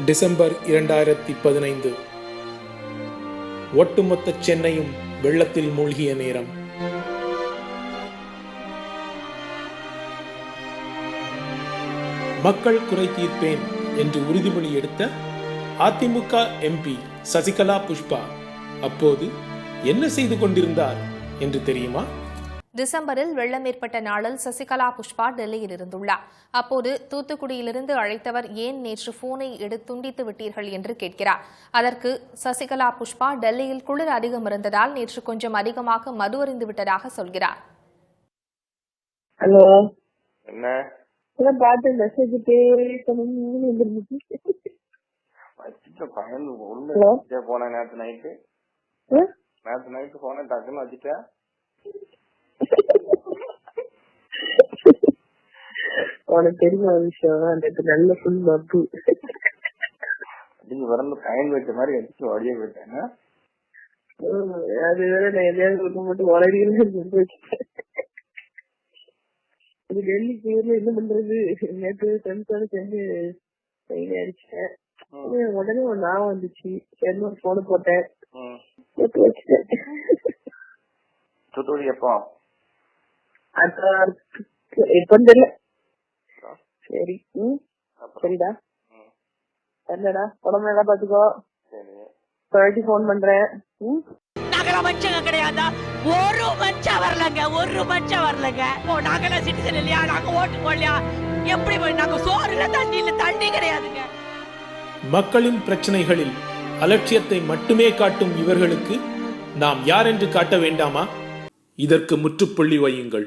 December 2015. ஒட்டுமொத்த சென்னையும் வெள்ளத்தில் மூழ்கிய நேரம். மக்கள் குறை தீர்ப்பேன் என்று உறுதிமொழி எடுத்த அதிமுக எம்பி சசிகலா புஷ்பா அப்போது என்ன செய்து கொண்டிருந்தார் என்று தெரியுமா? டிசம்பரில் வெள்ளம் ஏற்பட்ட நாளில் சசிகலா புஷ்பா டெல்லியில் இருந்துள்ளார். அப்போது தூத்துக்குடியிலிருந்து அழைத்தவர் ஏன் நேற்று போனை துண்டித்து விட்டீர்கள் என்று கேட்கிறார். அதற்கு சசிகலா புஷ்பா டெல்லியில் குளிர் அதிகம் இருந்ததால் நேற்று கொஞ்சம் அதிகமாக மது அருந்தி விட்டதாக சொல்கிறார். ஹலோ, என்ன பார்த்து மெசேஜ் போன நேற்று நைட்டு போன டக்குன்னு வச்சுட்டேன். உனக்கு தெரிஞ்ச ஒரு விஷயம், அந்த நல்ல ஃபுல் மப்பு நீங்க வரந்து பயன் வச்ச மாதிரி அடிச்சு ஓடியே போயிட்டேன். அது வேற நான் எதையாவது மட்டும் வளர்கிறேன். இது டெல்லி பேர்ல என்ன பண்றது, நேற்று ஃப்ரெண்ட்ஸோட சேர்ந்து அடிச்சேன். உடனே ஒரு ஞாபகம் வந்துச்சு, சரி ஒரு போன போட்டேன், வச்சுட்டேன். தூத்துக்குடி எப்போ? எப்ப தெரியல. சரி, சரிடா, என்னடா உடம்பு நல்லா பாத்துக்கோ, போன் பண்றேன். மனுஷங்க கிடையாதா? ஒரு மனுஷன் வரலங்க, ஒரு மனுஷன் வரலங்க. நாங்கெல்லாம் சிட்டிசன் இல்லையா? நாங்க ஓட்டு போடலையா? எப்படி நாங்க சோறுல தண்ணி இல்ல, தண்ணி கிடையாதுங்க. மக்களின் பிரச்சனைகளில் அலட்சியத்தை மட்டுமே காட்டும் இவர்களுக்கு நாம் யார் என்று காட்ட வேண்டாமா? இதற்கு முற்றுப்புள்ளி வையுங்கள்.